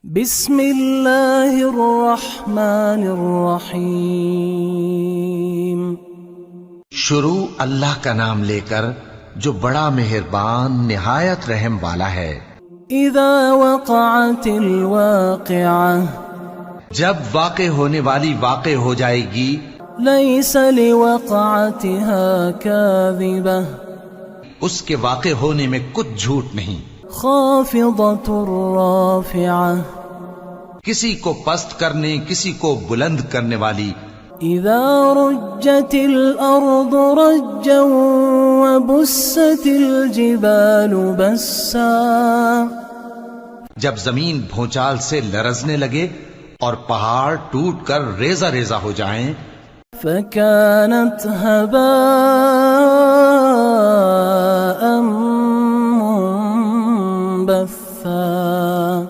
بسم اللہ الرحمن الرحیم۔ شروع اللہ کا نام لے کر جو بڑا مہربان نہایت رحم والا ہے۔ اذا وقعت الواقعہ، جب واقع ہونے والی واقع ہو جائے گی، لیس لوقعتها کاذبہ، اس کے واقع ہونے میں کچھ جھوٹ نہیں۔ خافضۃ رافعہ، کسی کو پست کرنے کسی کو بلند کرنے والی۔ اذا رجت الارض رجا وبست الجبال بسا، جب زمین بھونچال سے لرزنے لگے اور پہاڑ ٹوٹ کر ریزہ ریزہ ہو جائیں، فكانت هباء منبثا،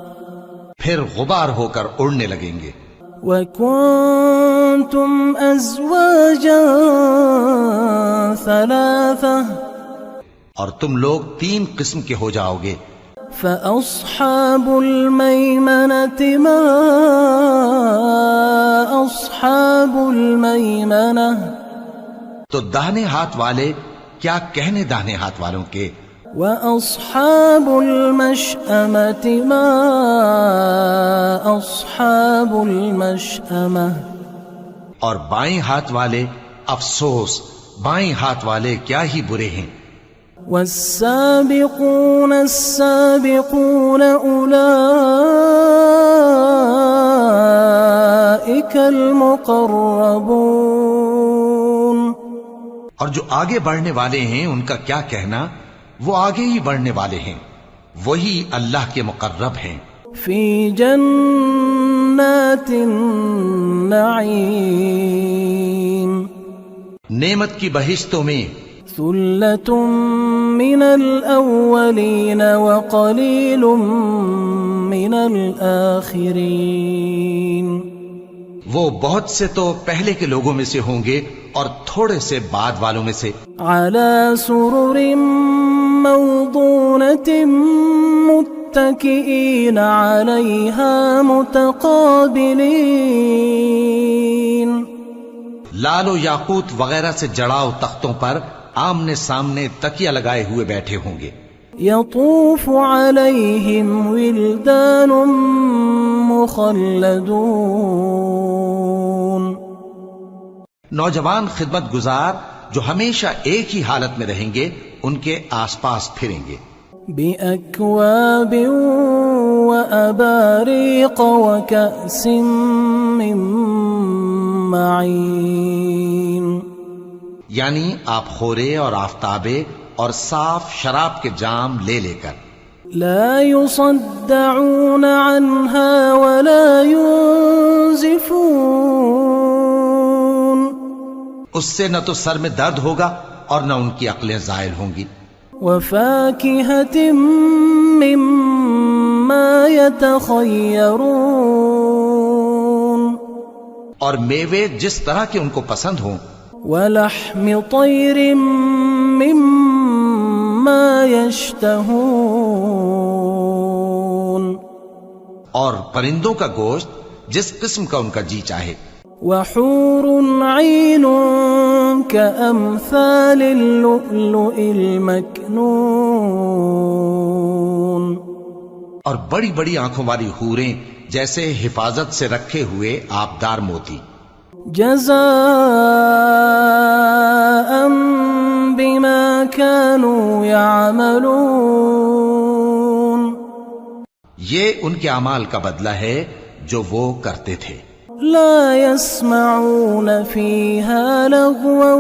پھر غبار ہو کر اڑنے لگیں گے۔ وكنتم أزواجا ثلاثة، اور تم لوگ 3 قسم کے ہو جاؤ گے۔ فأصحاب الميمنة ما أصحاب الميمنة، تو داہنے ہاتھ والے کیا کہنے داہنے ہاتھ والوں کے۔ وأصحاب المشأمة ما أصحاب المشأمة، اور بائیں ہاتھ والے افسوس، بائیں ہاتھ والے کیا ہی برے ہیں۔ والسابقون السابقون أولئك المقربون، اور جو آگے بڑھنے والے ہیں ان کا کیا کہنا، وہ آگے ہی بڑھنے والے ہیں، وہی اللہ کے مقرب ہیں۔ في جنات النعيم، نعمت کی بہشتوں میں۔ ثلة من الأولين وقليل من الآخرين، وہ بہت سے تو پہلے کے لوگوں میں سے ہوں گے اور تھوڑے سے بعد والوں میں سے۔ على سرر موضونة متكئين عليها متقابلين، لال و یاقوت وغیرہ سے جڑاؤ تختوں پر آمنے سامنے تکیہ لگائے ہوئے بیٹھے ہوں گے۔ يطوف عليهم ولدان مخلدون، نوجوان خدمت گزار جو ہمیشہ ایک ہی حالت میں رہیں گے ان کے آس پاس پھریں گے۔ بأكواب وأباريق وكأس من معين، یعنی آپ خورے اور آفتابے اور صاف شراب کے جام لے لے کر۔ لا يصدعون عنها ولا ينزفون، اس سے نہ تو سر میں درد ہوگا اور نہ ان کی عقلیں زائل ہوں گی۔ وفاكهة مما يتخيرون، اور میوے جس طرح کے ان کو پسند ہوں۔ ولحم طير مما يشتهون، اور پرندوں کا گوشت جس قسم کا ان کا جی چاہے۔ وحور عين كأمثال اللؤلؤ المكنون، اور بڑی بڑی آنکھوں والی حوریں جیسے حفاظت سے رکھے ہوئے آبدار موتی۔ جزاء بما كانوا يعملون، یہ ان کے اعمال کا بدلہ ہے جو وہ کرتے تھے۔ لا يسمعون فيها لغوا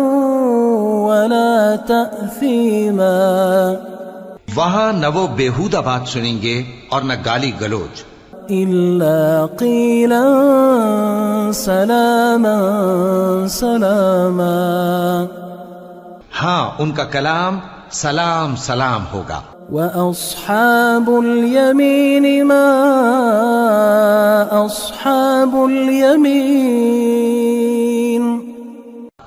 ولا تأثيما، وہاں نہ وہ بیہودہ بات سنیں گے اور نہ گالی گلوچ، إلا قيلا سلاما سلاما، ہاں ان کا کلام سلام سلام ہوگا۔ وأصحاب اليمين ما أصحاب اليمين،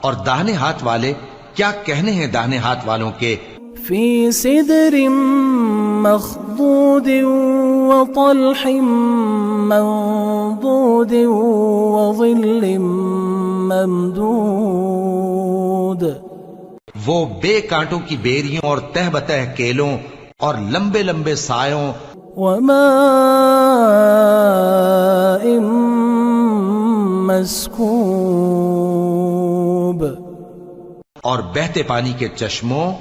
اور داہنے ہاتھ والے کیا کہنے ہیں داہنے ہاتھ والوں کے۔ في سدر مخضود وطلح منضود وظل ممدود وہ بے کانٹوں کی بیریوں اور تہ بتہ کیلوں اور لمبے لمبے سایوں وماء مسکوب اور بہتے پانی کے چشموں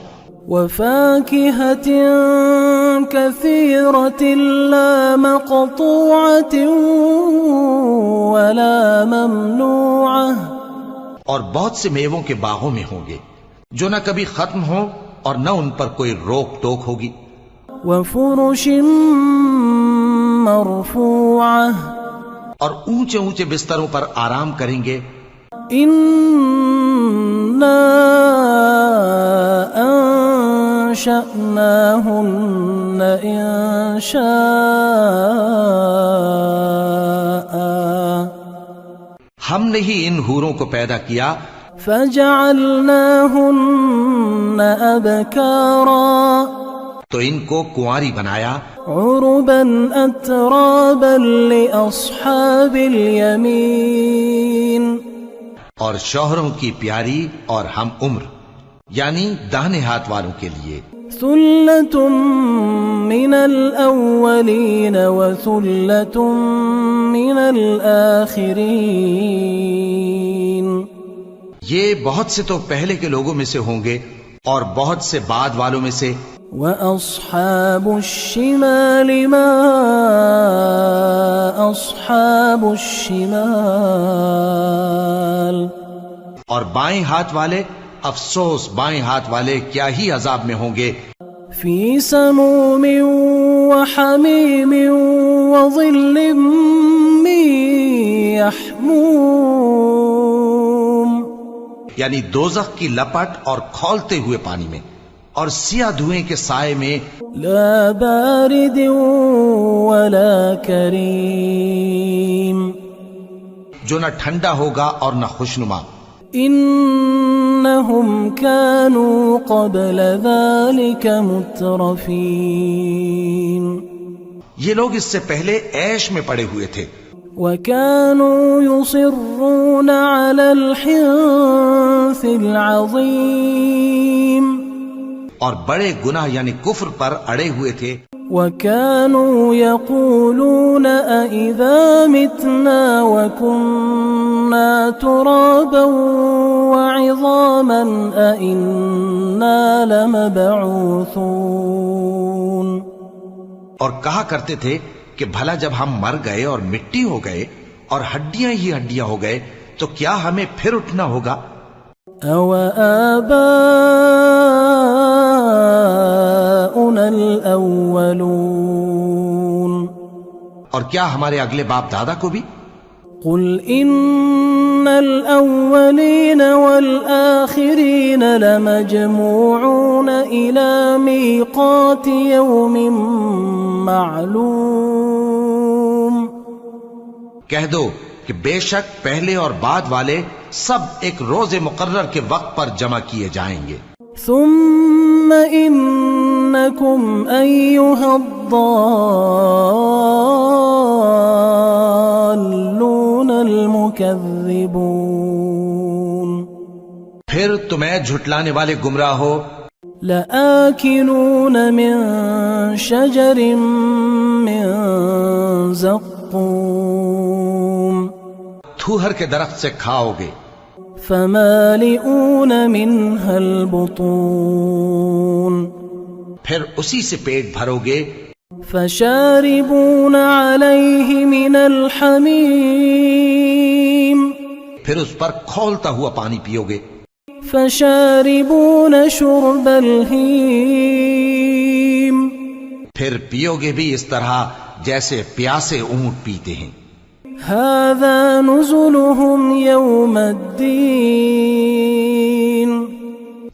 وفاكهة كثيرة لا مقطوعة ولا ممنوعة اور بہت سے میووں کے باغوں میں ہوں گے جو نہ کبھی ختم ہوں اور نہ ان پر کوئی روک ٹوک ہوگی وفرش مرفوعة اور اونچے اونچے بستروں پر آرام کریں گے إنا أنشأناهن إنشاء ہم نے ہی ان حوروں کو پیدا کیا فجعلناهن أبكارا تو ان کو کنواری بنایا عربا أترابا لأصحاب اليمين اور شوہروں کی پیاری اور ہم عمر یعنی داہنے ہاتھ والوں کے لیے ثلة من الأولين وثلة من الآخرين یہ بہت سے تو پہلے کے لوگوں میں سے ہوں گے اور بہت سے بعد والوں میں سے وأصحاب الشمال ما أصحاب الشمال اور بائیں ہاتھ والے افسوس بائیں ہاتھ والے کیا ہی عذاب میں ہوں گے في سموم وحميم وظل من يحموم یعنی دوزخ کی لپٹ اور کھولتے ہوئے پانی میں اور سیاہ دھوئیں کے سائے میں لا بارد ولا كريم جو نہ ٹھنڈا ہوگا اور نہ خوشنما إنهم كانوا قبل ذلك مترفين یہ لوگ اس سے پہلے عیش میں پڑے ہوئے تھے وكانوا يصرون على الحنث العظيم اور بڑے گناہ یعنی کفر پر اڑے ہوئے تھے وكانوا يقولون أئذا متنا وكنا ترابا وعظاما أئنا لمبعوثون اور کہا کرتے تھے کہ بھلا جب ہم مر گئے اور مٹی ہو گئے اور ہڈیاں ہی ہڈیاں ہو گئے تو کیا ہمیں پھر اٹھنا ہوگا أو آباؤنا الأولون اور کیا ہمارے اگلے باپ دادا کو بھی قل إن الأولين والآخرين لمجموعون إلى ميقات يوم معلوم کہہ دو کہ بے شک پہلے اور بعد والے سب ایک روز مقرر کے وقت پر جمع کیے جائیں گے ثم إنكم أيها الضالون المكذبون پھر تمہیں جھٹلانے والے گمراہ ہو لآكلون من شجر من زقوم تھوہر کے درخت سے کھاؤ گے فمالئون منها البطون پھر اسی سے پیٹ بھرو گے فشاربون عليه من الحميم پھر اس پر کھولتا ہوا پانی پیو گے فشاربون شرب الهيم پھر پیو گے بھی اس طرح جیسے پیاسے اونٹ پیتے ہیں هذا نزلهم يوم الدين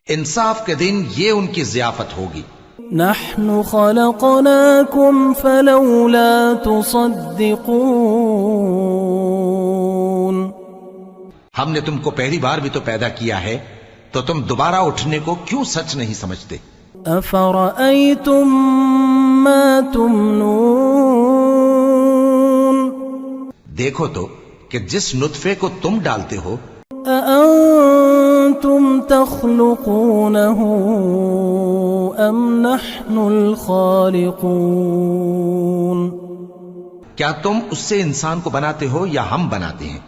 انصاف کے دن یہ ان کی ضیافت ہوگی نحن خلقناكم فلولا تصدقون ہم نے تم کو پہلی بار بھی تو پیدا کیا ہے تو تم دوبارہ اٹھنے کو کیوں سچ نہیں سمجھتے أفرأيتم ما تمنون دیکھو تو کہ جس نطفے کو تم ڈالتے ہو أأنتم تخلقونه أم نحن الخالقون کیا تم اس سے انسان کو بناتے ہو یا ہم بناتے ہیں؟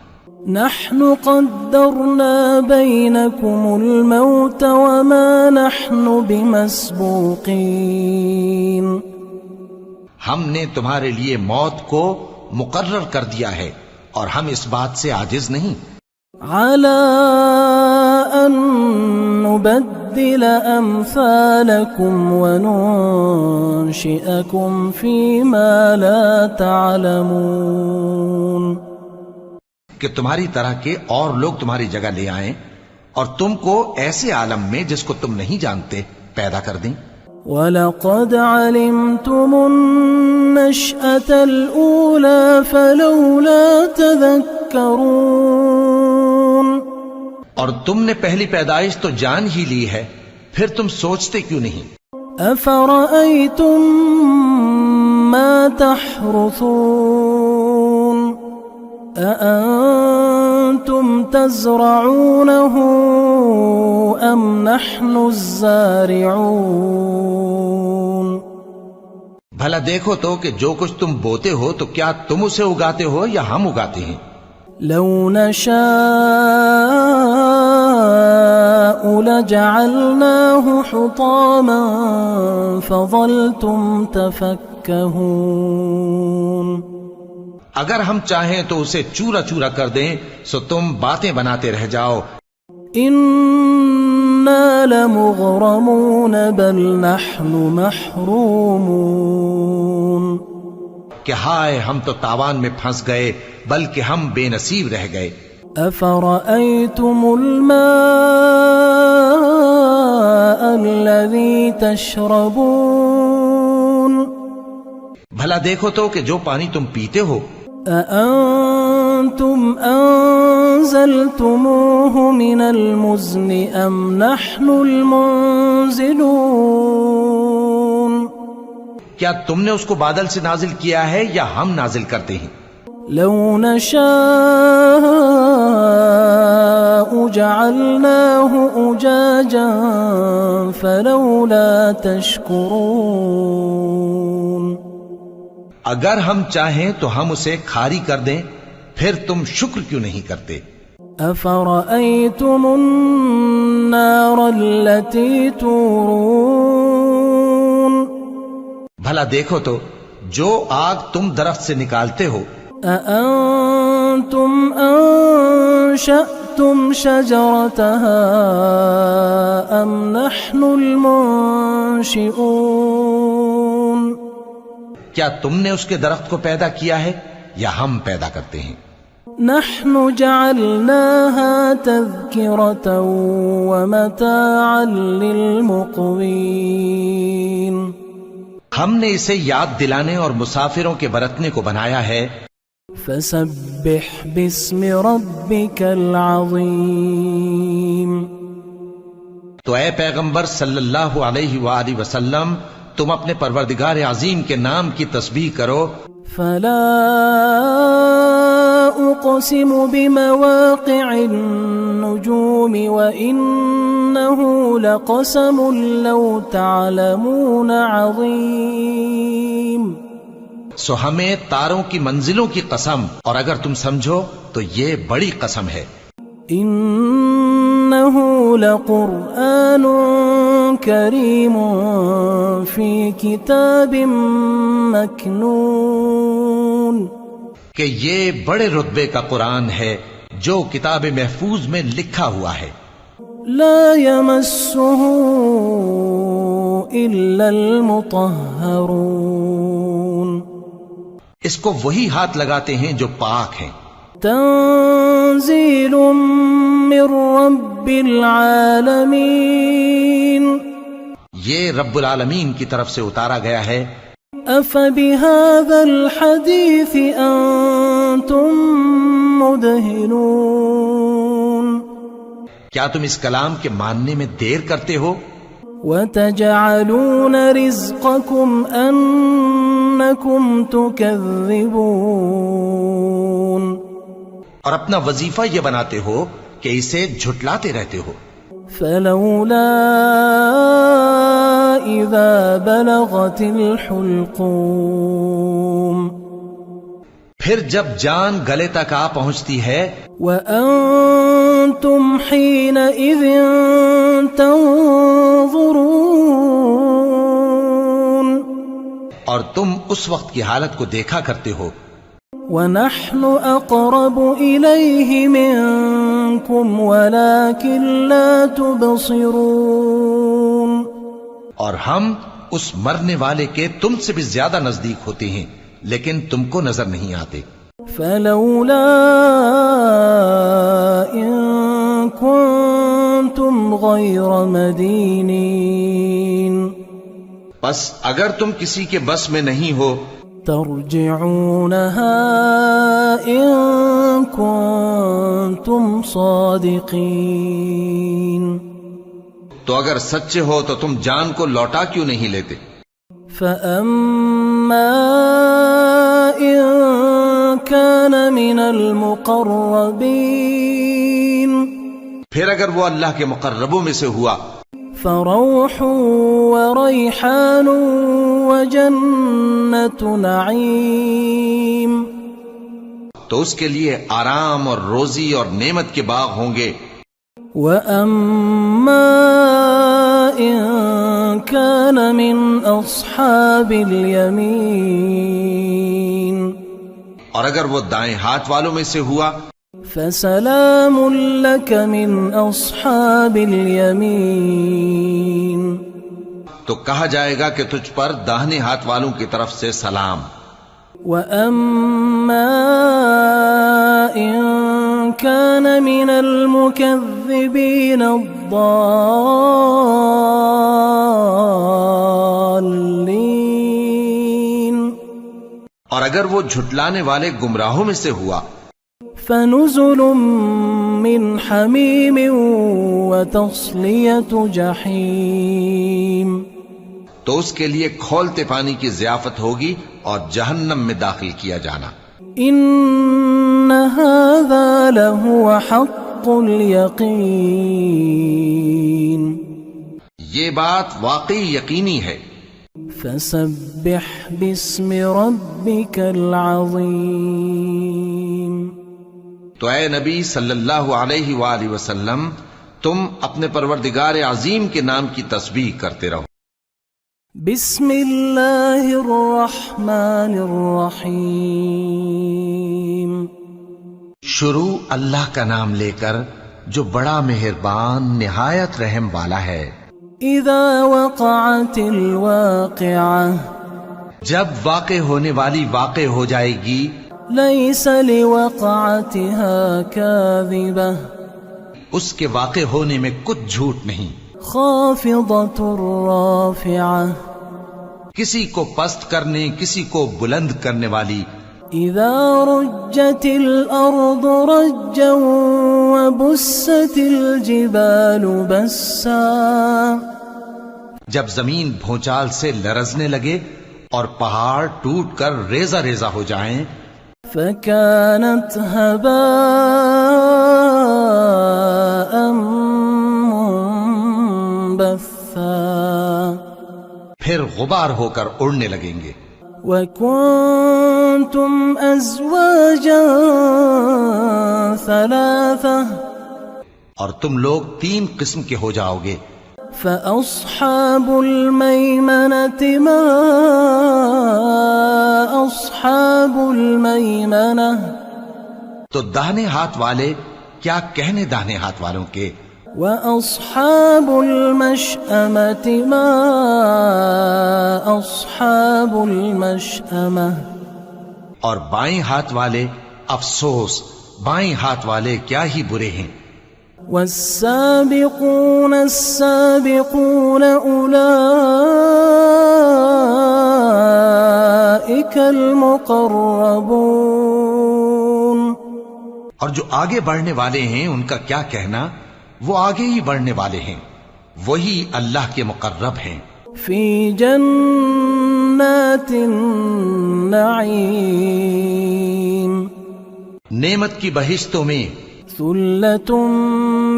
نحن قدرنا بينكم الموت وما نحن بمسبوقين ہم نے تمہارے لیے موت کو مقرر کر دیا ہے اور ہم اس بات سے عاجز نہیں على أن نبدل أمثالكم وننشئكم فيما لا تعلمون کہ تمہاری طرح کے اور لوگ تمہاری جگہ لے آئیں اور تم کو ایسے عالم میں جس کو تم نہیں جانتے پیدا کر دیں وَلَقَدْ عَلِمْتُمُ النَّشْأَةَ الْأُولَى فَلَوْلَا تَذَكَّرُونَ اور تم نے پہلی پیدائش تو جان ہی لی ہے پھر تم سوچتے کیوں نہیں أَفَرَأَيْتُم مَّا تَحْرُثُونَ أَأَنتُمْ تَزْرَعُونَهُ أَمْ نَحْنُ الزَّارِعُونَ بھلا دیکھو تو کہ جو کچھ تم بوتے ہو تو کیا تم اسے اگاتے ہو یا ہم اگاتے ہیں لو نشاء لجعلناه حطاما فظلتم تفكهون اگر ہم چاہیں تو اسے چورا چورا کر دیں سو تم باتیں بناتے رہ جاؤ إنا لمغرمون بل نحن محرومون کہ ہائے ہم تو تاوان میں پھنس گئے بلکہ ہم بے نصیب رہ گئے أفرأيتم الماء الذي تشربون بھلا دیکھو تو کہ جو پانی تم پیتے ہو أأنتم أنزلتموه من المزن أم نحن المنزلون کیا تم نے اس کو بادل سے نازل کیا ہے یا ہم نازل کرتے ہیں لو نشاء جعلناه أجاجا فلولا تشكرون اگر ہم چاہیں تو ہم اسے کھاری کر دیں پھر تم شکر کیوں نہیں کرتے أفرأيتم النار التي تورون بھلا دیکھو تو جو آگ تم درخت سے نکالتے ہو أأنتم أنشأتم شجرتها أم نحن المنشئون کیا تم نے اس کے درخت کو پیدا کیا ہے یا ہم پیدا کرتے ہیں نحن جعلناها تذكرة ومتاعا للمقوين ہم نے اسے یاد دلانے اور مسافروں کے برتنے کو بنایا ہے فسبح باسم ربك العظيم تو اے پیغمبر صلی اللہ علیہ وآلہ وسلم تم اپنے پروردگار عظیم کے نام کی تسبیح کرو فلا أقسم بمواقع النجوم وإنه لقسم لو تعلمون عظيم سو ہمیں تاروں کی منزلوں کی قسم اور اگر تم سمجھو تو یہ بڑی قسم ہے إنه لقرآن كريم في كتاب مكنون کہ یہ بڑے رتبے کا قرآن ہے جو کتاب محفوظ میں لکھا ہوا ہے لا يمسه إلا المطهرون اس کو وہی ہاتھ لگاتے ہیں جو پاک ہیں تنزيل من رب العالمين یہ رب العالمین کی طرف سے اتارا گیا ہے أفبهذا الحديث أنتم مدهنون کیا تم اس کلام کے ماننے میں دیر کرتے ہو وتجعلون رزقكم أنكم تكذبون اور اپنا وظیفہ یہ بناتے ہو کہ اسے جھٹلاتے رہتے ہو. فلولا إذا بلغت الحلقوم پھر جب جان گلے تک آ پہنچتی ہے وأنتم حينئذ تنظرون اور تم اس وقت کی حالت کو دیکھا کرتے ہو. ونحن أقرب إليه منكم ولكن لا تبصرون اور ہم اس مرنے والے کے تم سے بھی زیادہ نزدیک ہوتے ہیں لیکن تم کو نظر نہیں آتے. فلولا إن كنتم غير مدينين بس اگر تم کسی کے بس میں نہیں ہو ترجعونها إن كنتم صادقين تو اگر سچے ہو تو تم جان کو لوٹا کیوں نہیں لیتے؟ فأما إن كان من المقربين پھر اگر وہ اللہ کے مقربوں میں سے ہوا فروح وريحان وجنة نعيم تو اس کے لیے آرام اور روزی اور نعمت کے باغ ہوں گے. وأما إن كان من أصحاب اليمين اور اگر وہ دائیں ہاتھ والوں میں سے ہوا فسلام لك من أصحاب اليمين تو کہا جائے گا کہ تجھ پر داہنے ہاتھ والوں کی طرف سے سلام. وأما إن كان من المكذبين الضالين اور اگر وہ جھٹلانے والے گمراہوں میں سے ہوا فنزل من حميم وتصلية جحيم تو اس کے لیے کھولتے پانی کی ضیافت ہوگی اور جہنم میں داخل کیا جانا. إن هذا لهو حق اليقين یہ بات واقعی یقینی ہے. فسبح باسم ربك العظيم تو اے نبی صلی اللہ علیہ وآلہ وسلم تم اپنے پروردگار عظیم کے نام کی تسبیح کرتے رہو. بسم اللہ الرحمن الرحیم شروع اللہ کا نام لے کر جو بڑا مہربان نہایت رحم والا ہے. اذا وقعت الواقعہ جب واقع ہونے والی واقع ہو جائے گی لیس لوقعتها کاذبہ اس کے واقع ہونے میں کچھ جھوٹ نہیں. خافضۃ رافعہ کسی کو پست کرنے کسی کو بلند کرنے والی. اذا رجت الارض رجا وبست الجبال بسا جب زمین بھونچال سے لرزنے لگے اور پہاڑ ٹوٹ کر ریزہ ریزہ ہو جائیں فكانت هباء منبثا پھر غبار ہو کر اڑنے لگیں گے. وكنتم أزواجا ثلاثة اور تم لوگ 3 قسم کے ہو جاؤ گے. فأصحاب الميمنة ما أصحاب الميمنة تو داہنے ہاتھ والے کیا کہنے داہنے ہاتھ والوں کے. وأصحاب المشأمة ما أصحاب المشأمة اور بائیں ہاتھ والے افسوس بائیں ہاتھ والے کیا ہی برے ہیں. والسابقون السابقون أولئك المقربون اور جو آگے بڑھنے والے ہیں ان کا کیا کہنا وہ آگے ہی بڑھنے والے ہیں. وہی اللہ کے مقرب ہیں. فی جنات النعیم نعمت کی بہشتوں میں. ثلۃ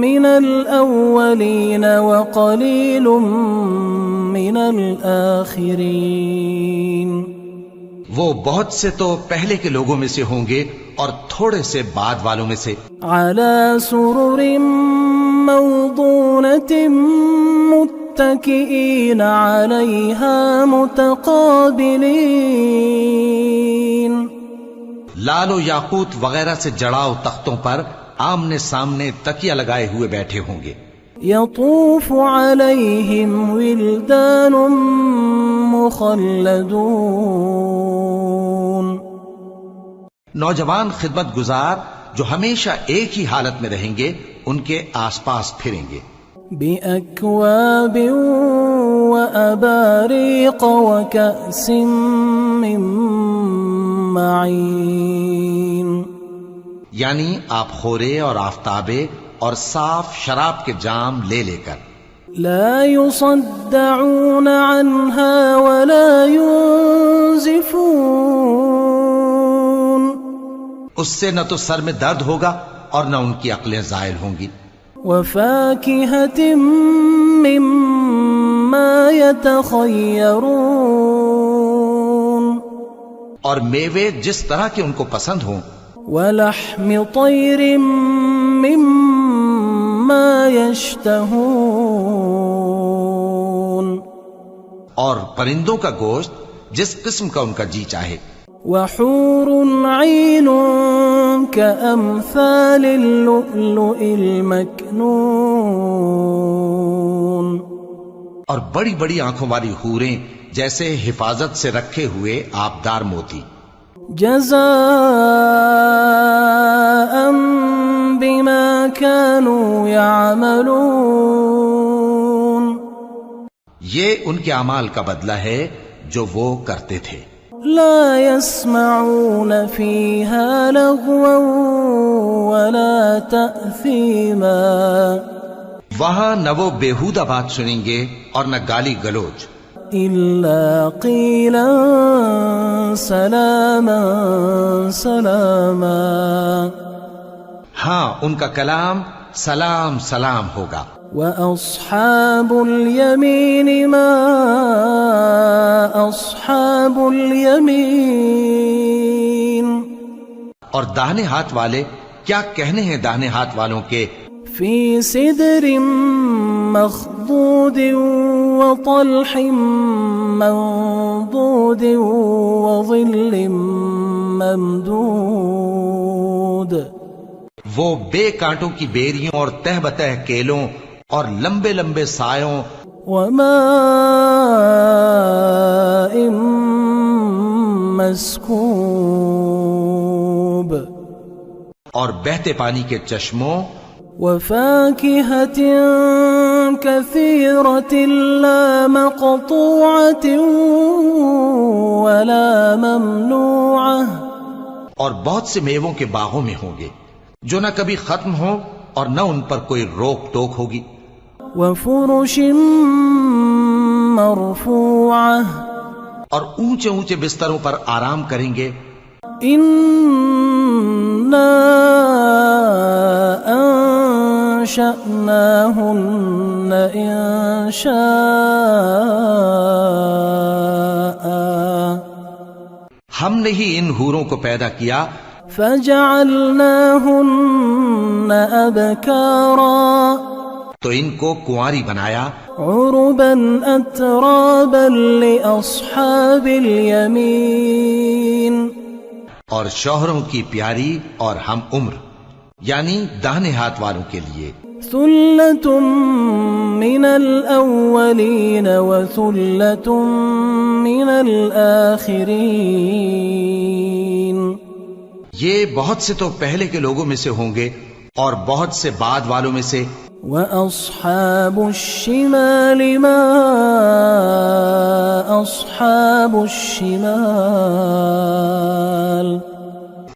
من الاولین وقلیل من الآخرین وہ بہت سے تو پہلے کے لوگوں میں سے ہوں گے اور تھوڑے سے بعد والوں میں سے. علی سرر موضونۃ متکئین علیہا متقابلین لال و یاقوت وغیرہ سے جڑاؤ تختوں پر آمنے سامنے تکیہ لگائے ہوئے بیٹھے ہوں گے. یطوف علیہم ولدان مخلدون نوجوان خدمت گزار جو ہمیشہ ایک ہی حالت میں رہیں گے ان کے آس پاس پھریں گے. بأکواب وأباریق وکأس من معین یعنی آپ خورے اور آفتابے اور صاف شراب کے جام لے لے کر. لا يصدعون عنها ولا ينزفون اس سے نہ تو سر میں درد ہوگا اور نہ ان کی عقلیں زائل ہوں گی. وفاكهة مما يتخيرون اور میوے جس طرح کے ان کو پسند ہوں. ولحم طير مما يشتهون اور پرندوں کا گوشت جس قسم کا ان کا جی چاہے. وحور عين كأمثال اللؤلؤ المكنون اور بڑی بڑی آنکھوں والی حوریں جیسے حفاظت سے رکھے ہوئے آبدار موتی. جزاء بما كانوا يعملون یہ ان کے اعمال کا بدلہ ہے جو وہ کرتے تھے. لا يسمعون فيها لغوا ولا تأثيما وہاں نہ وہ بیہودہ بات سنیں گے اور نہ گالی گلوچ. إلا قيلا سلاما سلاما ہاں ان کا کلام سلام سلام ہوگا. وأصحاب اليمين ما أصحاب اليمين اور داہنے ہاتھ والے کیا کہنے ہیں داہنے ہاتھ والوں کے. في سدر مخضود وطلح منضود وظل ممدود وہ بے کانٹوں کی بیریوں اور تہ بتہ کیلوں اور لمبے لمبے سایوں وماء مسکوب اور بہتے پانی کے چشموں وفاكهة كثيرة لا مقطوعة ولا ممنوعة اور بہت سے میووں کے باغوں میں ہوں گے جو نہ کبھی ختم ہوں اور نہ ان پر کوئی روک ٹوک ہوگی. وفرش مرفوعة اور اونچے اونچے بستروں پر آرام کریں گے. إنا أنشأناهن إنشاء ہم نے ہی ان حوروں کو پیدا کیا فجعلناهن أبكارا تو ان کو کنواری بنایا عربا أترابا لأصحاب اليمين اور شوہروں کی پیاری اور ہم عمر یعنی داہنے ہاتھ والوں کے لیے. ثلة من الأولين وثلة من الآخرين یہ بہت سے تو پہلے کے لوگوں میں سے ہوں گے اور بہت سے بعد والوں میں سے. وأصحاب الشمال ما أصحاب الشمال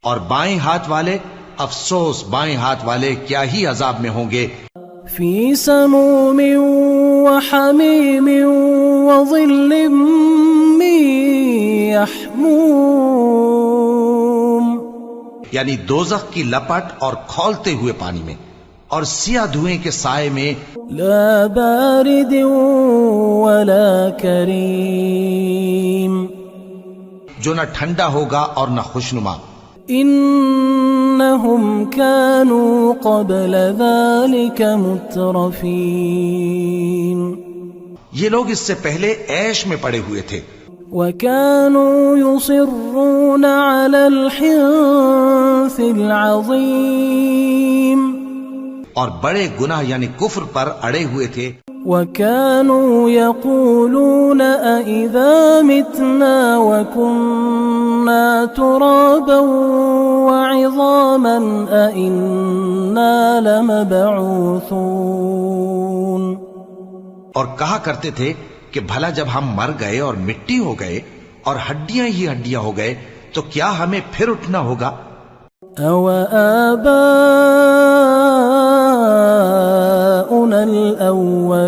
اور بائیں ہاتھ والے افسوس بائیں ہاتھ والے کیا ہی عذاب میں ہوں گے. في سموم وحميم وظل من يحموم، یعنی دوزخ کی لپٹ اور کھولتے ہوئے پانی میں اور سیاہ دھوئیں کے سائے میں، لا بارد ولا كريم، جو نہ ٹھنڈا ہوگا اور نہ خوشنما۔ إنهم كانوا قبل ذلك مترفين، یہ لوگ اس سے پہلے عیش میں پڑے ہوئے تھے، وكانوا يصرون على الحنث العظيم، اور بڑے گناہ یعنی کفر پر اڑے ہوئے تھے، وكانوا يقولون أئذا متنا وكنا ترابا وعظاما أئنا لمبعوثون، اور کہا کرتے تھے کہ بھلا جب ہم مر گئے اور مٹی ہو گئے اور ہڈیاں ہی ہڈیاں ہو گئے تو کیا ہمیں پھر اٹھنا ہوگا؟ أو آباؤنا الأولون،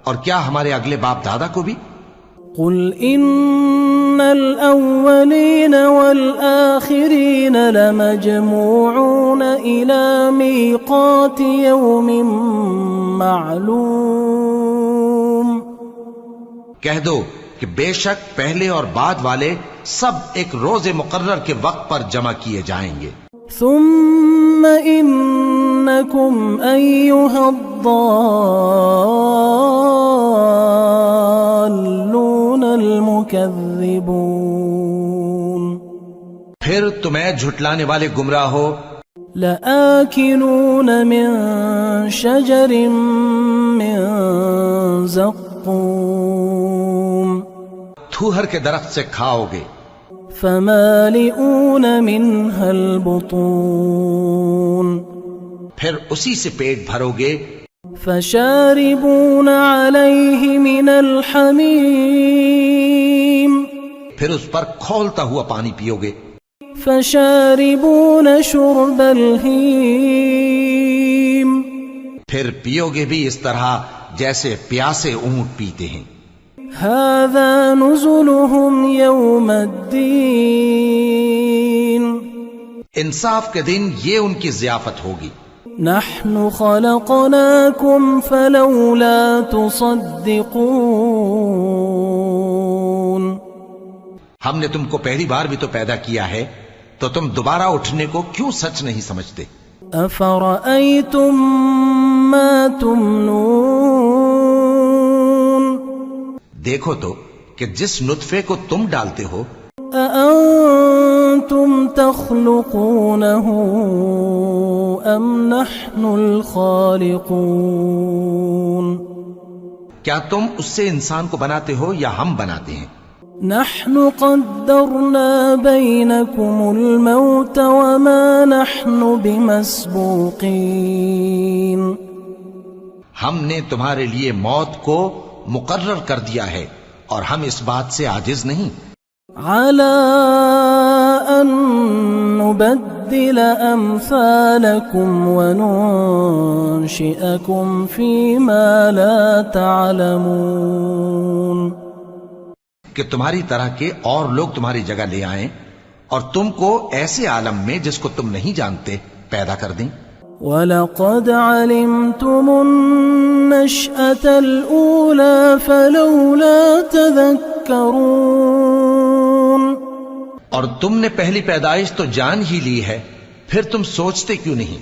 اور کیا ہمارے اگلے باپ دادا کو بھی؟ قل إن الأولين والآخرين لمجموعون إلى ميقات يوم معلوم، کہہ دو کہ بے شک پہلے اور بعد والے سب ایک روز مقرر کے وقت پر جمع کیے جائیں گے، ثم إنكم أيها الضالون المكذبون، پھر تمہیں جھٹلانے والے گمراہ ہو، لآكلون من شجر من زقوم، تھوہر کے درخت سے کھاؤ گے، فمالئون منها البطون، پھر اسی سے پیٹ بھرو گے، فشاربون عليه من الحميم، پھر اس پر کھولتا ہوا پانی پیو گے، فشاربون شرب الهيم، پھر پیو گے بھی اس طرح جیسے پیاسے اونٹ پیتے ہیں، هذا نزلهم يوم الدين، انصاف کے دن یہ ان کی ضیافت ہوگی، نحن خلقناكم فلولا تصدقون، ہم نے تم کو پہلی بار بھی تو پیدا کیا ہے تو تم دوبارہ اٹھنے کو کیوں سچ نہیں سمجھتے؟ أفرأيتم ما تمنون، دیکھو تو کہ جس نطفے کو تم ڈالتے ہو، أأنتم تخلقونه أم نحن الخالقون، کیا تم اس سے انسان کو بناتے ہو یا ہم بناتے ہیں؟ نحن قدرنا بينكم الموت وما نحن بمسبوقين، ہم نے تمہارے لیے موت کو مقرر کر دیا ہے اور ہم اس بات سے عاجز نہیں، على أن نبدل أمثالكم وننشئكم فيما لا تعلمون، کہ تمہاری طرح کے اور لوگ تمہاری جگہ لے آئیں اور تم کو ایسے عالم میں جس کو تم نہیں جانتے پیدا کر دیں۔ وَلَقَدْ عَلِمْتُمُ النَّشْأَةَ الْأُولَى فَلَوْلَا تَذَكَّرُونَ، اور تم نے پہلی پیدائش تو جان ہی لی ہے، پھر تم سوچتے کیوں نہیں؟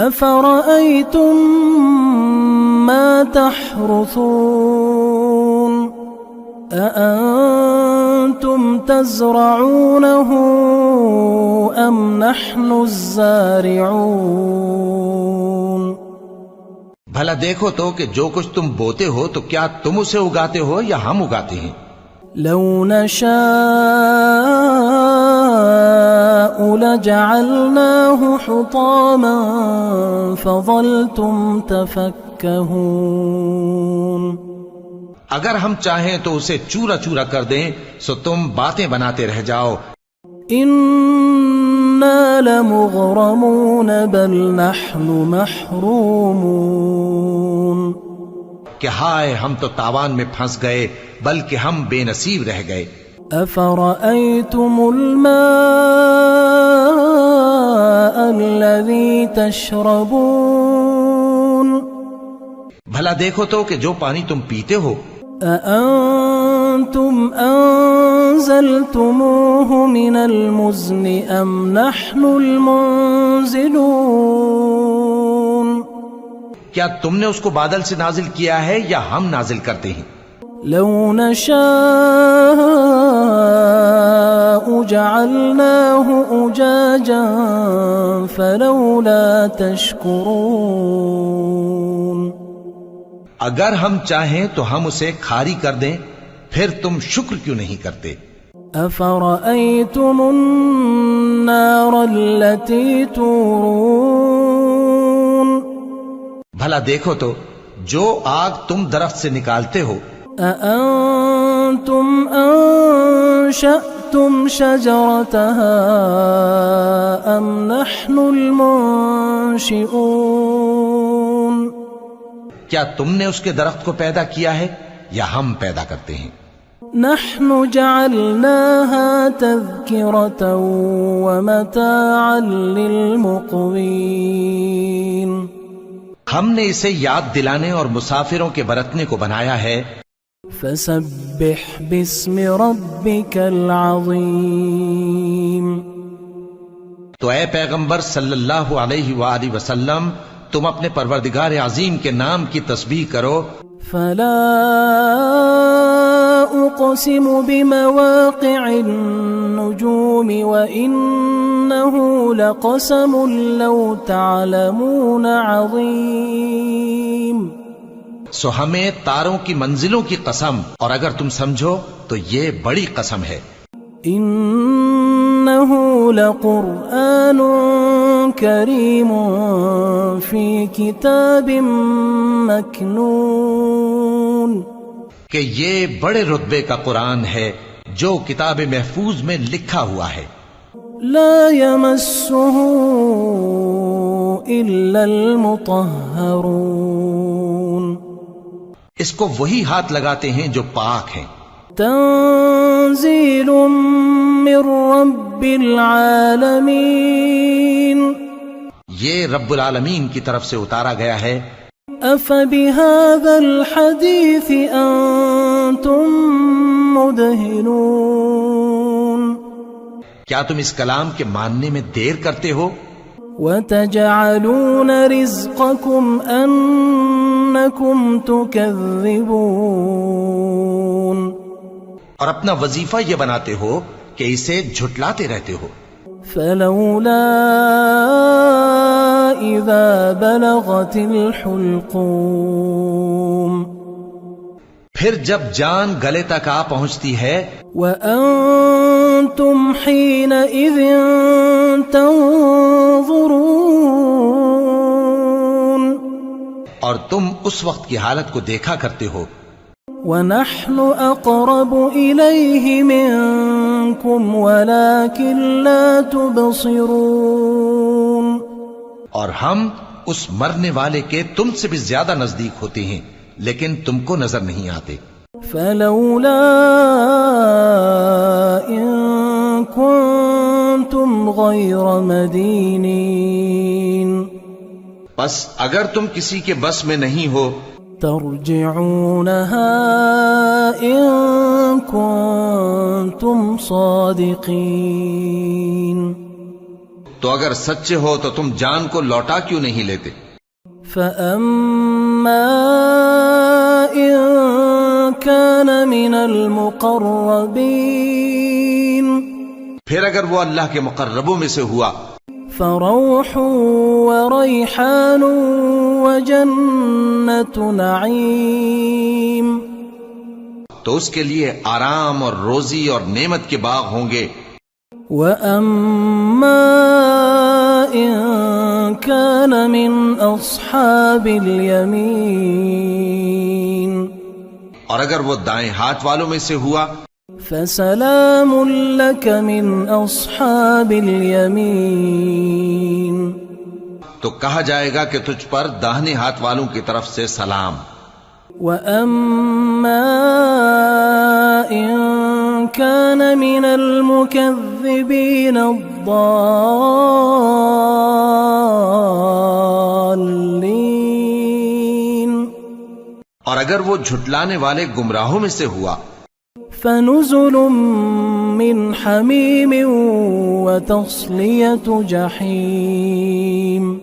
أَفَرَأَيْتُم مَّا تَحْرُثُونَ أَأَنتُمْ تَزْرَعُونَهُ أَمْ نَحْنُ الزَّارِعُونَ، بھلا دیکھو تو کہ جو کچھ تم بوتے ہو تو کیا تم اسے اگاتے ہو یا ہم اگاتے ہیں؟ لو نشاء لجعلناه حطاما فظلتم تفكهون، اگر ہم چاہیں تو اسے چورا چورا کر دیں سو تم باتیں بناتے رہ جاؤ۔ إن إنا لمغرمون بل نحن محرومون کہ ہائے ہم تو تاوان میں پھنس گئے بلکہ ہم بے نصیب رہ گئے. أفرأيتم الماء الذي تشربون بھلا دیکھو تو کہ جو پانی تم پیتے ہو أأنتم أنزلتموه من المزن أم نحن المنزلون کیا تم نے اس کو بادل سے نازل کیا ہے یا ہم نازل کرتے ہیں؟ لو نشاء جعلناه أجاجا فلولا تشكرون اگر ہم چاہیں تو ہم اسے کھاری کر دیں پھر تم شکر کیوں نہیں کرتے؟ أفرأيتم النار التي تورون بھلا دیکھو تو جو آگ تم درخت سے نکالتے ہو أأنتم أنشأتم شجرتها أم نحن المنشئون کیا تم نے اس کے درخت کو پیدا کیا ہے یا ہم پیدا کرتے ہیں؟ نحن جعلناها تذكرة ومتاعا للمقوين ہم نے اسے یاد دلانے اور مسافروں کے برتنے کو بنایا ہے. فسبح باسم ربك العظيم تو اے پیغمبر صلی اللہ علیہ وآلہ وسلم تم اپنے پروردگار عظیم کے نام کی تسبیح کرو. فلا أقسم بمواقع النجوم وإنه لقسم لو تعلمون عظيم سو ہمیں تاروں کی منزلوں کی قسم اور اگر تم سمجھو تو یہ بڑی قسم ہے. إنه لقرآن كريم في كتاب مكنون کہ یہ بڑے رتبے کا قرآن ہے جو کتاب محفوظ میں لکھا ہوا ہے. لا يمسه إلا المطهرون اس کو وہی ہاتھ لگاتے ہیں جو پاک ہیں. تنزيل من رب العالمين یہ رب العالمین کی طرف سے اتارا گیا ہے. أفبهذا الحديث أنتم مدهنون کیا تم اس کلام کے ماننے میں دیر کرتے ہو؟ وتجعلون رزقكم أنكم تكذبون اور اپنا وظیفہ یہ بناتے ہو کہ اسے جھٹلاتے رہتے ہو. فلولا إذا بلغت الحلقوم پھر جب جان گلے تک آ پہنچتی ہے وأنتم حينئذ تنظرون اور تم اس وقت کی حالت کو دیکھا کرتے ہو. ونحن أقرب إليه منكم ولكن لا تبصرون اور ہم اس مرنے والے کے تم سے بھی زیادہ نزدیک ہوتے ہیں لیکن تم کو نظر نہیں آتے. فلولا إن كنتم غير مدينين بس اگر تم کسی کے بس میں نہیں ہو ترجعونها إن كنتم صادقين تو اگر سچے ہو تو تم جان کو لوٹا کیوں نہیں لیتے؟ فأما إن كان من المقربين پھر اگر وہ اللہ کے مقربوں میں سے ہوا فروح وريحان وجنة نعيم تو اس کے لیے آرام اور روزی اور نعمت کے باغ ہوں گے. وأما إن كان من أصحاب اليمين اور اگر وہ دائیں ہاتھ والوں میں سے ہوا فسلام لك من أصحاب اليمين. تو کہا جائے گا کہ تجھ پر داہنے ہاتھ والوں کی طرف سے سلام. وَأَمَّا إِن كَانَ مِنَ الْمُكَذِّبِينَ الضَّالِّينَ، اور اگر وہ جھٹلانے والے گمراہوں میں سے ہوا، فَنُزُلٌ مِّنْ حَمِيمٍ وَتَصْلِيَةُ جَحِيمٍ،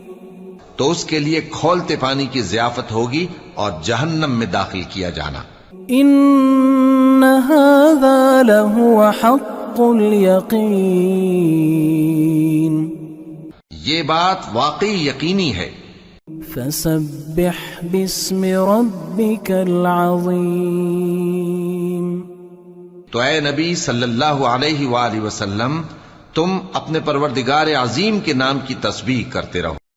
تو اس کے لیے کھولتے پانی کی ضیافت ہوگی اور جہنم میں داخل کیا جانا. إِنَّ هَذَا لَهُوَ حَقُّ الْيَقِينِ. یہ بات واقعی یقینی ہے. فَسَبِّحْ بِاسْمِ رَبِّكَ الْعَظِيمِ. تو اے نبی صلی اللہ علیہ وآلہ وسلم، تم اپنے پروردگار عظیم کے نام کی تسبیح کرتے رہو.